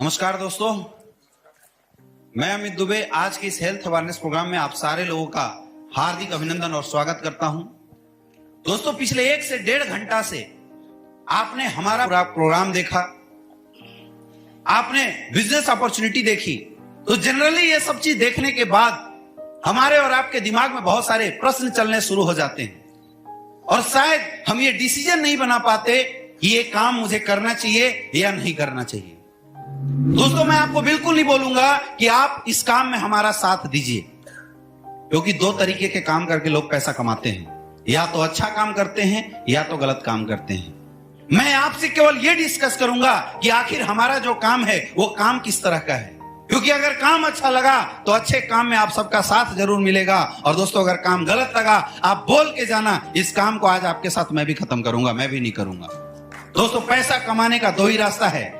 नमस्कार दोस्तों, मैं अमित दुबे आज के इस हेल्थ अवेयरनेस प्रोग्राम में आप सारे लोगों का हार्दिक अभिनंदन और स्वागत करता हूं। दोस्तों, पिछले 1 से 1.5 घंटा से आपने हमारा पूरा प्रोग्राम देखा, आपने बिजनेस अपॉर्चुनिटी देखी। तो जनरली ये सब चीज देखने के बाद हमारे और आपके दिमाग में बहुत सारे प्रश्न चलने शुरू हो जाते हैं और शायद हम ये डिसीजन नहीं बना पाते कि ये काम मुझे करना चाहिए या नहीं करना चाहिए। दोस्तों, मैं आपको बिल्कुल नहीं बोलूंगा कि आप इस काम में हमारा साथ दीजिए, क्योंकि 2 तरीके के काम करके लोग पैसा कमाते हैं, या तो अच्छा काम करते हैं या तो गलत काम करते हैं। मैं आपसे केवल ये डिस्कस करूंगा कि आखिर हमारा जो काम है वो काम किस तरह का है, क्योंकि अगर काम अच्छा लगा तो अच्छे काम में आप सबका साथ जरूर मिलेगा। और दोस्तों, अगर काम गलत लगा आप बोल के जाना, इस काम को आज आपके साथ मैं भी खत्म करूंगा, मैं भी नहीं करूंगा। दोस्तों, पैसा कमाने का 2 ही रास्ता है,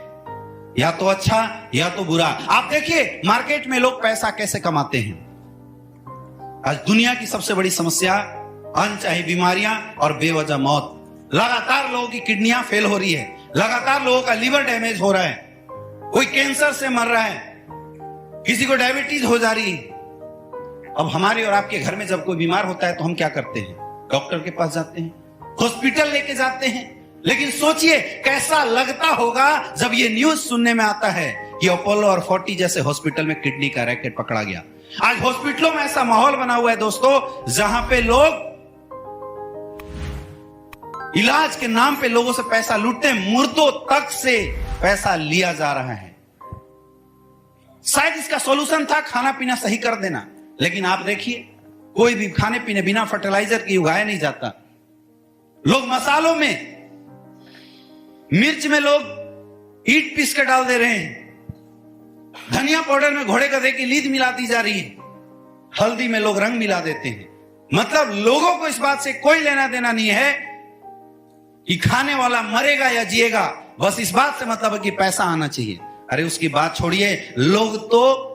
या तो अच्छा या तो बुरा। आप देखिए मार्केट में लोग पैसा कैसे कमाते हैं। आज दुनिया की सबसे बड़ी समस्या अनचाही बीमारियां और बेवजह मौत। लगातार लोगों की किडनियां फेल हो रही है, लगातार लोगों का लिवर डैमेज हो रहा है, कोई कैंसर से मर रहा है, किसी को डायबिटीज हो जा रही है। अब हमारे और आपके घर में जब कोई बीमार होता है तो हम क्या करते हैं? डॉक्टर के पास जाते हैं, हॉस्पिटल लेके जाते हैं। लेकिन सोचिए कैसा लगता होगा जब ये न्यूज सुनने में आता है कि अपोलो और 40 जैसे हॉस्पिटल में किडनी का रैकेट पकड़ा गया। आज हॉस्पिटलों में ऐसा माहौल बना हुआ है दोस्तों, जहां पे लोग इलाज के नाम पे लोगों से पैसा लूटते हैं, मुर्दों तक से पैसा लिया जा रहा है। शायद इसका सॉल्यूशन था खाना पीना सही कर देना, लेकिन आप देखिए कोई भी खाने पीने बिना फर्टिलाइजर के उगाया नहीं जाता। लोग मसालों में, मिर्च में लोग ईट पीस के डाल दे रहे हैं, धनिया पाउडर में घोड़े गधे की लीद मिला दी जा रही है, हल्दी में लोग रंग मिला देते हैं। मतलब लोगों को इस बात से कोई लेना देना नहीं है कि खाने वाला मरेगा या जिएगा, बस इस बात से मतलब है कि पैसा आना चाहिए। अरे उसकी बात छोड़िए, लोग तो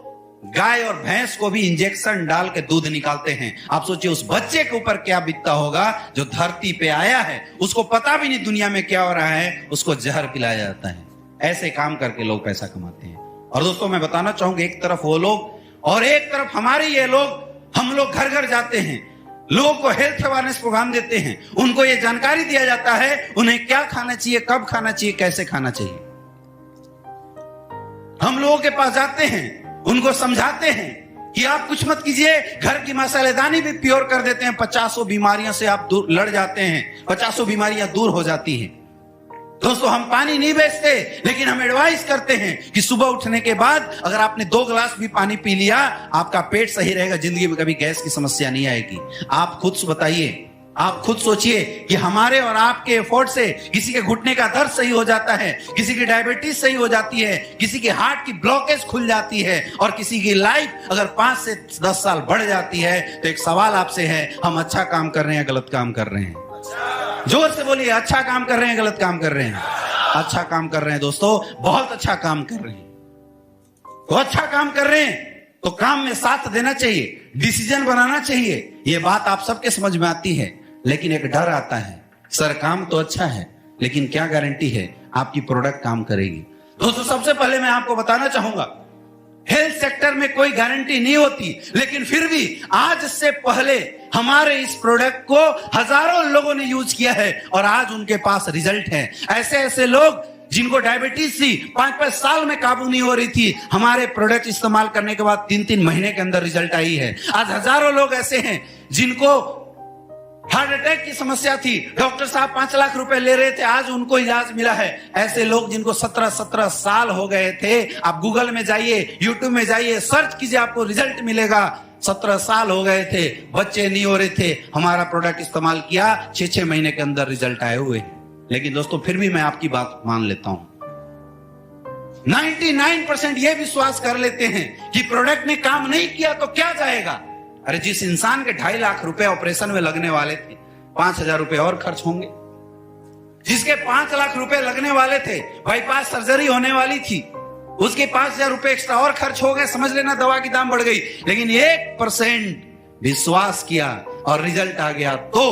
गाय और भैंस को भी इंजेक्शन डाल के दूध निकालते हैं। आप सोचिए उस बच्चे के ऊपर क्या बीतता होगा जो धरती पे आया है, उसको पता भी नहीं दुनिया में क्या हो रहा है, उसको जहर पिलाया जाता है। ऐसे काम करके लोग पैसा कमाते हैं। और दोस्तों, मैं बताना चाहूंगा, एक तरफ वो लोग और एक तरफ हमारे ये लोग। हम लोग घर घर जाते हैं, लोगों को हेल्थ अवेयरनेस प्रोग्राम देते हैं, उनको ये जानकारी दिया जाता है उन्हें क्या खाना चाहिए, कब खाना चाहिए, कैसे खाना चाहिए। हम लोगों के पास जाते हैं, उनको समझाते हैं कि आप कुछ मत कीजिए, घर की मसालेदानी भी प्योर कर देते हैं, 50 बीमारियों से आप दूर लड़ जाते हैं, 50 बीमारियां दूर हो जाती हैं। दोस्तों, हम पानी नहीं बेचते, लेकिन हम एडवाइस करते हैं कि सुबह उठने के बाद अगर आपने 2 गिलास भी पानी पी लिया, आपका पेट सही रहेगा, जिंदगी में कभी गैस की समस्या नहीं आएगी। आप खुद बताइए, आप खुद सोचिए कि हमारे और आपके एफर्ट से किसी के घुटने का दर्द सही हो जाता है, किसी की डायबिटीज सही हो जाती है, किसी के हार्ट की ब्लॉकेज खुल जाती है, और किसी की लाइफ अगर 5 से 10 साल बढ़ जाती है। तो एक सवाल आपसे है, हम अच्छा काम कर रहे हैं, गलत काम कर रहे हैं? जोर से बोलिए, अच्छा काम कर रहे हैं, गलत काम कर रहे हैं? अच्छा काम कर रहे हैं दोस्तों, बहुत अच्छा काम कर रहे हैं। तो अच्छा काम कर रहे हैं तो काम में साथ देना चाहिए, डिसीजन बनाना चाहिए। ये बात आप सबके समझ में आती है, लेकिन एक डर आता है, सर काम तो अच्छा है, लेकिन क्या गारंटी है आपकी प्रोडक्ट काम करेगी? दोस्तों, सबसे पहले मैं आपको बताना चाहूंगा, हेल्थ सेक्टर में कोई गारंटी नहीं होती, लेकिन फिर भी आज से पहले हमारे इस प्रोडक्ट को हजारों लोगों ने यूज किया है और आज उनके पास रिजल्ट है। ऐसे ऐसे लोग जिनको डायबिटीज थी, 5-5 साल में काबू नहीं हो रही थी, हमारे प्रोडक्ट इस्तेमाल करने के बाद 3-3 महीने के अंदर रिजल्ट आई है। आज हजारों लोग ऐसे हैं जिनको हार्ट अटैक की समस्या थी, डॉक्टर साहब 5 लाख रुपए ले रहे थे, आज उनको इलाज मिला है। ऐसे लोग जिनको 17-17 साल हो गए थे, आप गूगल में जाइए, यूट्यूब में जाइए, सर्च कीजिए, आपको रिजल्ट मिलेगा। 17 साल हो गए थे, बच्चे नहीं हो रहे थे, हमारा प्रोडक्ट इस्तेमाल किया, 6-6 महीने के अंदर रिजल्ट आए हुए। लेकिन दोस्तों, फिर भी मैं आपकी बात मान लेता हूं, 99% यह विश्वास कर लेते हैं कि प्रोडक्ट ने काम नहीं किया तो क्या जाएगा। अरे जिस इंसान के 2.5 लाख रुपए ऑपरेशन में लगने वाले थे, 5,000 रुपए और खर्च होंगे। जिसके 5 लाख रुपए लगने वाले थे, बाईपास सर्जरी होने वाली थी, उसके 5,000 रुपए एक्स्ट्रा और खर्च हो गए, समझ लेना दवा की दाम बढ़ गई। लेकिन 1% विश्वास किया और रिजल्ट आ गया। तो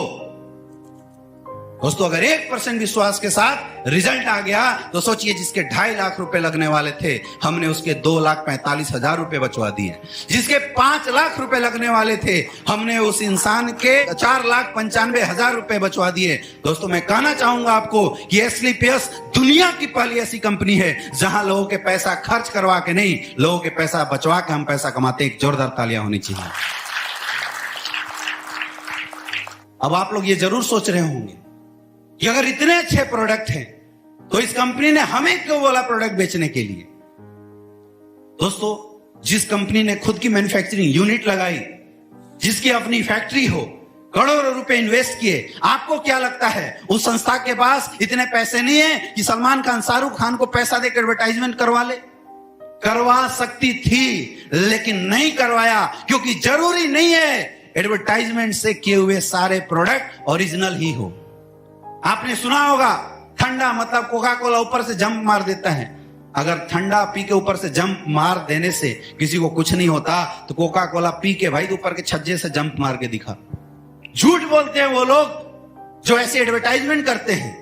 दोस्तों अगर 1% विश्वास के साथ रिजल्ट आ गया तो सोचिए, जिसके 2.5 लाख रुपए लगने वाले थे हमने उसके 2,45,000 रुपए बचवा दिए। जिसके 5 लाख रुपए लगने वाले थे हमने उस इंसान के 4,95,000 रुपए बचवा दिए। दोस्तों मैं कहना चाहूंगा आपको कि एसलीपीएस दुनिया की पहली ऐसी कंपनी है जहां लोगों के पैसा खर्च करवा के नहीं, लोगों के पैसा बचवा के हम पैसा कमाते। एक जोरदार तालियां होनी चाहिए। अब आप लोग ये जरूर सोच रहे होंगे कि अगर इतने अच्छे प्रोडक्ट हैं तो इस कंपनी ने हमें क्यों बोला प्रोडक्ट बेचने के लिए। दोस्तों जिस कंपनी ने खुद की मैन्युफैक्चरिंग यूनिट लगाई, जिसकी अपनी फैक्ट्री हो, करोड़ों रुपए इन्वेस्ट किए, आपको क्या लगता है उस संस्था के पास इतने पैसे नहीं है कि सलमान खान शाहरुख खान को पैसा देकर एडवर्टाइजमेंट करवा ले? करवा सकती थी लेकिन नहीं करवाया, क्योंकि जरूरी नहीं है एडवर्टाइजमेंट से किए हुए सारे प्रोडक्ट ओरिजिनल ही हो। आपने सुना होगा ठंडा मतलब कोका कोला ऊपर से जंप मार देता है। अगर ठंडा पी के ऊपर से जंप मार देने से किसी को कुछ नहीं होता तो कोका कोला पी के भाई ऊपर के छज्जे से जंप मार के दिखा। झूठ बोलते हैं वो लोग जो ऐसे एडवर्टाइजमेंट करते हैं।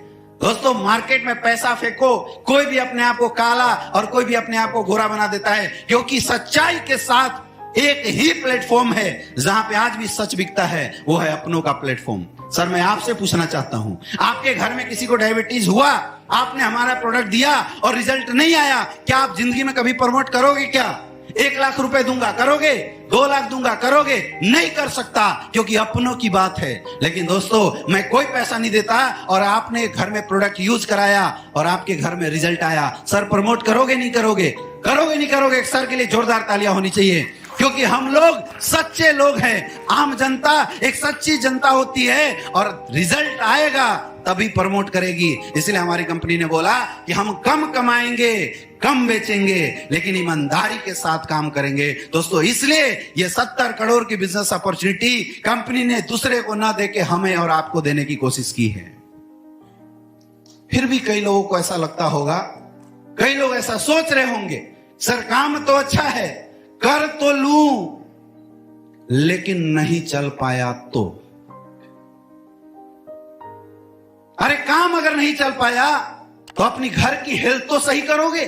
दोस्तों मार्केट में पैसा फेंको, कोई भी अपने आप को काला और कोई भी अपने आप को गोरा बना देता है, क्योंकि सच्चाई के साथ एक ही प्लेटफॉर्म है जहां पे आज भी सच बिकता है, वो है अपनों का प्लेटफॉर्म। सर मैं आपसे पूछना चाहता हूं, आपके घर में किसी को डायबिटीज हुआ, आपने हमारा प्रोडक्ट दिया और रिजल्ट नहीं आया, क्या आप जिंदगी में कभी प्रमोट करोगे? क्या 1 लाख रुपए दूंगा करोगे? 2 लाख दूंगा करोगे? नहीं कर सकता, क्योंकि अपनों की बात है। लेकिन दोस्तों मैं कोई पैसा नहीं देता और आपने घर में प्रोडक्ट यूज कराया और आपके घर में रिजल्ट आया, सर प्रमोट करोगे नहीं करोगे? करोगे नहीं करोगे? एक सर के लिए जोरदार तालियां होनी चाहिए, क्योंकि हम लोग सच्चे लोग हैं। आम जनता एक सच्ची जनता होती है और रिजल्ट आएगा तभी प्रमोट करेगी। इसलिए हमारी कंपनी ने बोला कि हम कम कमाएंगे, कम बेचेंगे, लेकिन ईमानदारी के साथ काम करेंगे। दोस्तों इसलिए ये 70 करोड़ की बिजनेस अपॉर्चुनिटी कंपनी ने दूसरे को ना देके हमें और आपको देने की कोशिश की है। फिर भी कई लोगों को ऐसा लगता होगा, कई लोग ऐसा सोच रहे होंगे, सर काम तो अच्छा है, कर तो लूं, लेकिन नहीं चल पाया तो। अरे काम अगर नहीं चल पाया तो अपनी घर की हेल्थ तो सही करोगे।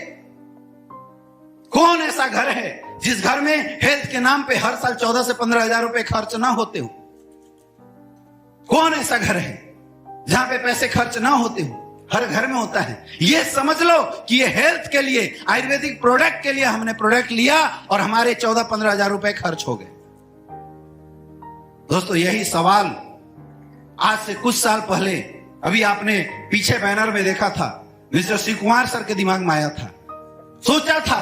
कौन ऐसा घर है जिस घर में हेल्थ के नाम पे हर साल 14 से 15,000 रुपए खर्च ना होते हो? कौन ऐसा घर है जहां पे पैसे खर्च ना होते हो? हर घर में होता है। ये समझ लो कि ये हेल्थ के लिए, आयुर्वेदिक प्रोडक्ट के लिए हमने प्रोडक्ट लिया और हमारे 14-15,000 रुपए खर्च हो गए। दोस्तों यही सवाल आज से कुछ साल पहले, अभी आपने पीछे बैनर में देखा था, मिस्टर शिव कुमार सर के दिमाग में आया था। सोचा था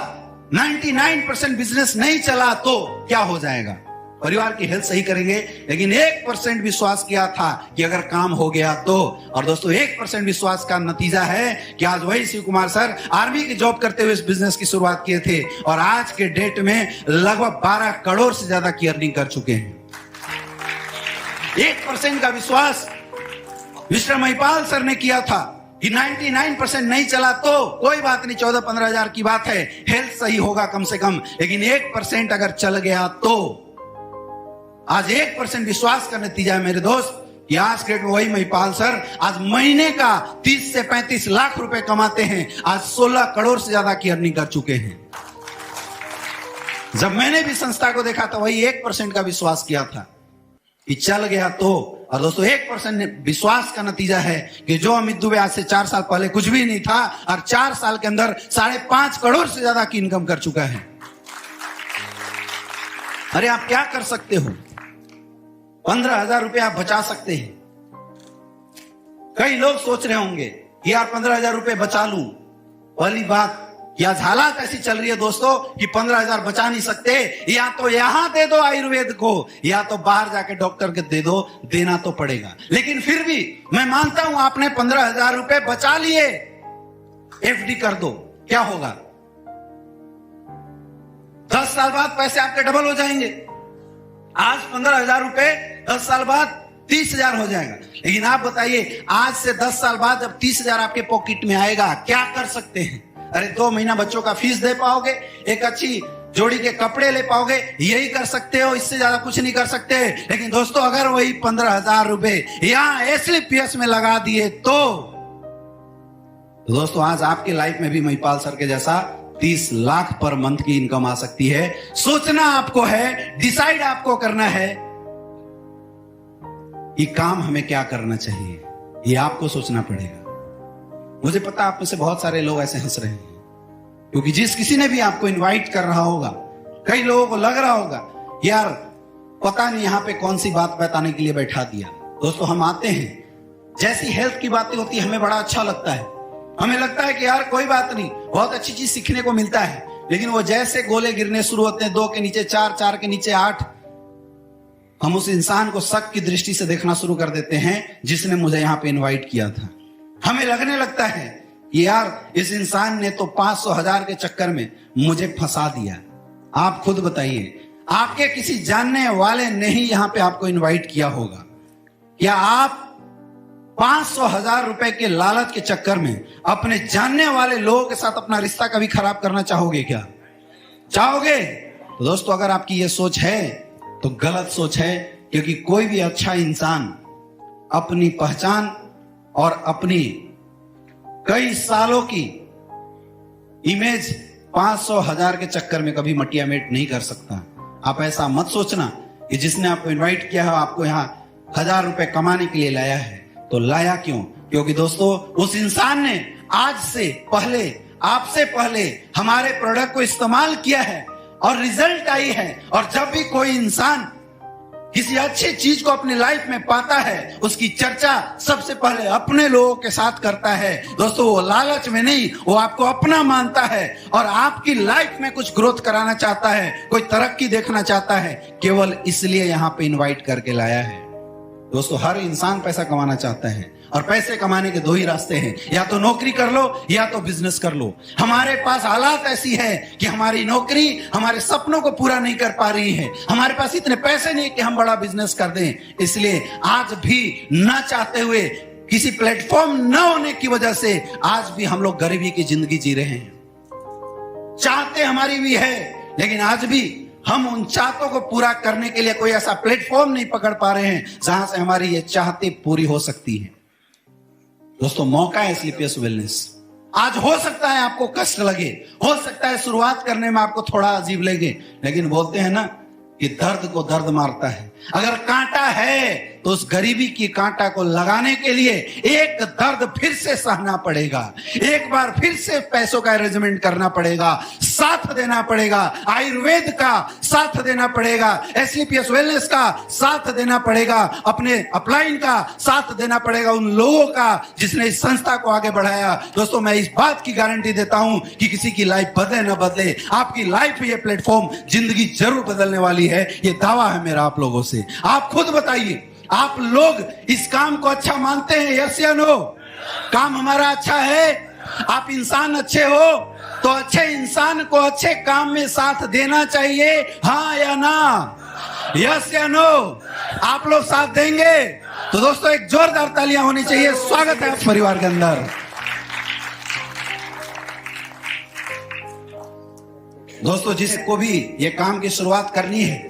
99% बिजनेस नहीं चला तो क्या हो जाएगा, परिवार की हेल्थ सही करेंगे, लेकिन 1% विश्वास किया था कि अगर काम हो गया तो। और दोस्तों 1% विश्वास का नतीजा है कि आज वही शिव कुमार सर आर्मी की जॉब करते हुए इस बिजनेस की शुरुआत किए थे और आज के डेट में लगभग 12 करोड़ से ज्यादा की अर्निंग कर चुके हैं। 1% का विश्वास मिस्टर महिपाल सर ने किया था कि 99% नहीं चला तो कोई बात नहीं, 14-15,000 की बात है, हेल्थ सही होगा कम से कम, लेकिन 1% अगर चल गया तो। आज 1% विश्वास का नतीजा है मेरे दोस्त कि आज के डेट में वही महिपाल सर आज महीने का 30 से 35 लाख रुपए कमाते हैं, आज 16 करोड़ से ज्यादा की अर्निंग कर चुके हैं। जब मैंने भी संस्था को देखा तो वही 1% का विश्वास किया था कि चल गया तो। और दोस्तों 1% विश्वास का नतीजा है कि जो अमित दुबे आज से 4 साल पहले कुछ भी नहीं था और 4 साल के अंदर 5.5 करोड़ से ज्यादा की इनकम कर चुका है। अरे आप क्या कर सकते हो? 15,000 रुपए आप बचा सकते हैं। कई लोग सोच रहे होंगे कि यार 15,000 रुपए बचा लूं। पहली बात, या हालात ऐसी चल रही है दोस्तों कि 15,000 बचा नहीं सकते, या तो यहां दे दो आयुर्वेद को, या तो बाहर जाके डॉक्टर के दे दो, देना तो पड़ेगा। लेकिन फिर भी मैं मानता हूं आपने 15,000 रुपए बचा लिए, एफडी कर दो, क्या होगा? 10 साल बाद पैसे आपके डबल हो जाएंगे। आज 15,000 रुपए 10 साल बाद 30,000 हो जाएगा। लेकिन आप बताइए आज से 10 साल बाद जब 30,000 आपके पॉकेट में आएगा, क्या कर सकते हैं? अरे 2 महीना बच्चों का फीस दे पाओगे, एक अच्छी जोड़ी के कपड़े ले पाओगे, यही कर सकते हो, इससे ज्यादा कुछ नहीं कर सकते। लेकिन दोस्तों अगर वही 15,000 रुपए यहां एसलीपीएस में लगा दिए तो दोस्तों आज आपकी लाइफ में भी महिपाल सर के जैसा 30 लाख पर मंथ की इनकम आ सकती है। सोचना आपको है, डिसाइड आपको करना है कि काम हमें क्या करना चाहिए, ये आपको सोचना पड़ेगा। मुझे पता आप में से बहुत सारे लोग ऐसे हंस रहे हैं क्योंकि जिस किसी ने भी आपको इनवाइट कर रहा होगा, कई लोगों को लग रहा होगा यार पता नहीं यहां पे कौन सी बात बताने के लिए बैठा दिया। दोस्तों हम आते हैं, जैसी हेल्थ की बातें होती है हमें बड़ा अच्छा लगता है, हमें लगता है कि यार कोई बात नहीं, बहुत अच्छी चीज सीखने को मिलता है। लेकिन वो जैसे गोले गिरने शुरू होते हैं, 2 के नीचे 4, 4 के नीचे 8, हम उस इंसान को शक की दृष्टि से देखना शुरू कर देते हैं जिसने मुझे यहां पे इनवाइट किया था। हमें लगने लगता है कि यार इस इंसान ने तो 500,000 के चक्कर में मुझे फंसा दिया। आप खुद बताइए, आपके किसी जानने वाले ने ही यहां पे आपको इनवाइट किया होगा, क्या आप 500,000 रुपए के लालच के चक्कर में अपने जानने वाले लोगों के साथ अपना रिश्ता कभी खराब करना चाहोगे? क्या चाहोगे? तो दोस्तों अगर आपकी यह सोच है तो गलत सोच है, क्योंकि कोई भी अच्छा इंसान अपनी पहचान और अपनी कई सालों की इमेज 500,000 के चक्कर में कभी मटिया मेट नहीं कर सकता। आप ऐसा मत सोचना कि जिसने आपको इनवाइट किया है आपको यहां 1,000 रुपए कमाने के लिए लाया है। तो लाया क्यों? क्योंकि दोस्तों उस इंसान ने आज से पहले, आपसे पहले हमारे प्रोडक्ट को इस्तेमाल किया है और रिजल्ट आई है। और जब भी कोई इंसान किसी अच्छी चीज को अपनी लाइफ में पाता है, उसकी चर्चा सबसे पहले अपने लोगों के साथ करता है। दोस्तों वो लालच में नहीं, वो आपको अपना मानता है और आपकी लाइफ में कुछ ग्रोथ कराना चाहता है, कोई तरक्की देखना चाहता है, केवल इसलिए यहां पे इनवाइट करके लाया है। दोस्तों हर इंसान पैसा कमाना चाहता है और पैसे कमाने के 2 ही रास्ते हैं, या तो नौकरी कर लो या तो बिजनेस कर लो। हमारे पास हालात ऐसी है कि हमारी नौकरी हमारे सपनों को पूरा नहीं कर पा रही है, हमारे पास इतने पैसे नहीं कि हम बड़ा बिजनेस कर दें। इसलिए आज भी ना चाहते हुए, किसी प्लेटफॉर्म न होने की वजह से आज भी हम लोग गरीबी की जिंदगी जी रहे हैं। चाहते हमारी भी है, लेकिन आज भी हम उन चाहतों को पूरा करने के लिए कोई ऐसा प्लेटफॉर्म नहीं पकड़ पा रहे हैं जहां से हमारी ये चाहते पूरी हो सकती है। दोस्तों मौका है एसलीपीएस वेलनेस। आज हो सकता है आपको कष्ट लगे, हो सकता है शुरुआत करने में आपको थोड़ा अजीब लगे, लेकिन बोलते हैं ना कि दर्द को दर्द मारता है। अगर कांटा है तो उस गरीबी की कांटा को लगाने के लिए एक दर्द फिर से सहना पड़ेगा, एक बार फिर से पैसों का अरेंजमेंट करना पड़ेगा, साथ देना पड़ेगा, आयुर्वेद का साथ देना पड़ेगा, एसलीपीएस वेलनेस का साथ देना पड़ेगा, अपने अपलाइन का साथ देना पड़ेगा, उन लोगों का जिसने इस संस्था को आगे बढ़ाया। दोस्तों मैं इस बात की गारंटी देता हूं कि किसी की लाइफ बदले न बदले, आपकी लाइफ ये प्लेटफॉर्म जिंदगी जरूर बदलने वाली है। ये दावा है मेरा आप लोगों से। आप खुद बताइए, आप लोग इस काम को अच्छा मानते हैं? यस या नो? काम हमारा अच्छा है? आप इंसान अच्छे हो तो अच्छे इंसान को अच्छे काम में साथ देना चाहिए, हाँ या ना? यस या नो? आप लोग साथ देंगे? तो दोस्तों एक जोरदार तालियां होनी चाहिए। स्वागत है आप परिवार के अंदर। दोस्तों जिसको भी ये काम की शुरुआत करनी है,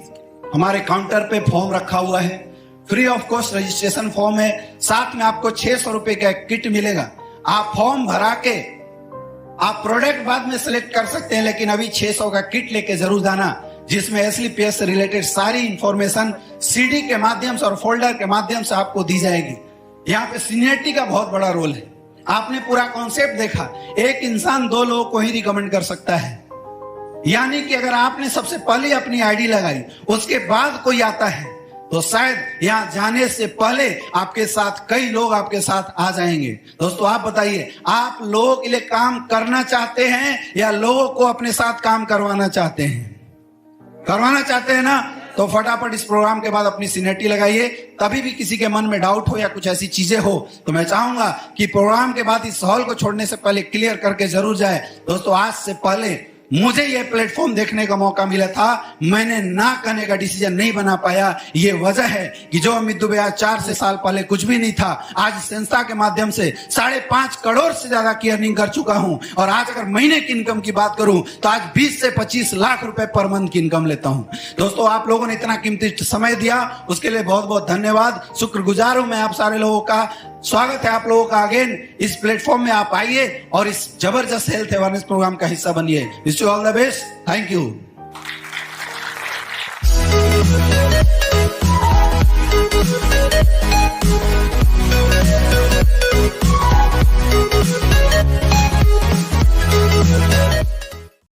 हमारे काउंटर पे फॉर्म रखा हुआ है, free of cost registration form है, साथ में आपको 600 रुपए का एक किट मिलेगा। आप फॉर्म भरा के आप प्रोडक्ट बाद में सिलेक्ट कर सकते हैं, लेकिन अभी 600 का किट लेके जरूर जाना, जिसमें एसलीपीएस से रिलेटेड सारी इंफॉर्मेशन सीडी के माध्यम से और फोल्डर के माध्यम से आपको दी जाएगी। यहाँ पे सीनियरिटी का बहुत बड़ा रोल है। आपने पूरा कॉन्सेप्ट देखा, एक इंसान 2 लोगों को ही रिकमेंड कर सकता है, यानी कि अगर आपने सबसे पहले अपनी आईडी लगाई, उसके बाद कोई आता है, तो शायद यहां जाने से पहले आपके साथ कई लोग आपके साथ आ जाएंगे। दोस्तों आप बताइए, आप लोगों के लिए काम करना चाहते हैं या लोगों को अपने साथ काम करवाना चाहते हैं? करवाना चाहते हैं ना? तो फटाफट इस प्रोग्राम के बाद अपनी सीनियरिटी लगाइए। तभी भी किसी के मन में डाउट हो या कुछ ऐसी चीजें हो तो मैं चाहूंगा कि प्रोग्राम के बाद इस हॉल को छोड़ने से पहले क्लियर करके जरूर जाए। दोस्तों आज से पहले मुझे यह प्लेटफॉर्म देखने का मौका मिला था, मैंने ना करने का डिसीजन नहीं बना पाया। ये वजह है कि जो अमित दुबे आज 4 से साल पहले कुछ भी नहीं था, आज संस्था के माध्यम से 5.5 करोड़ से ज्यादा की अर्निंग कर चुका हूं। और आज अगर महीने की इनकम की बात करूं तो आज 20 से 25 लाख रुपए पर मंथ की इनकम लेता हूं। दोस्तों, आप लोगों ने इतना कीमती समय दिया, उसके लिए बहुत बहुत धन्यवाद। शुक्रगुजार हूं मैं आप सारे लोगों का। स्वागत है आप लोगों का अगेन इस प्लेटफॉर्म में। आप आइए और इस जबरदस्त हेल्थ अवेयरनेस प्रोग्राम का हिस्सा बनिए। Wish you all the best. Thank you.